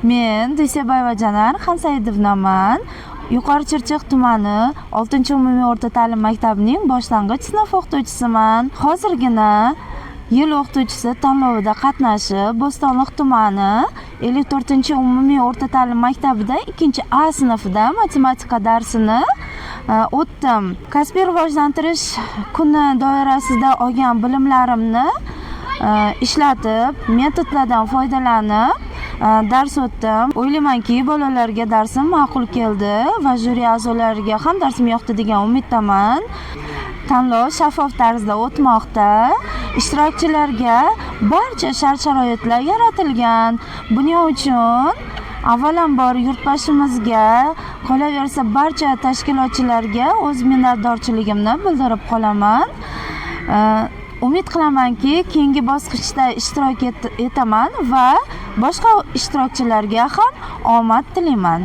Men Duysebayeva Janar Xansaidovnaman. Yuqori Chirchiq tumani 6-umumiy o'rta ta'lim maktabining boshlang'ich sinf o'qituvchisiman. Hozirgina yil o'qituvchisi tanlovida qatnashib, Bo'stonliq tumani 54-umumiy o'rta ta'lim maktabida 2A sinfida matematika darsini o'tdim. Kasbiy rivojlantirish kuni doirasida olgan bilimlarimni ishlatib, metodlardan foydalanib dars o'tdim. O'ylaymanki, bolalarga darsim ma'qul keldi va juri a'zolariga ham darsim yoqdi degan umiddaman. Tanlov shaffof tarzda o'tmoqda. Ishtirokchilarga barcha shart-sharoitlar yaratilgan. Buning uchun avvalambor yurtboshimizga, qolaversa barcha tashkilotchilarga o'z minnatdorchiligimni bildirib qolaman. Umid qilamanki, keyingi bosqichda ishtirok etaman va boshqa ishtirokchilarga ham omad tilayman.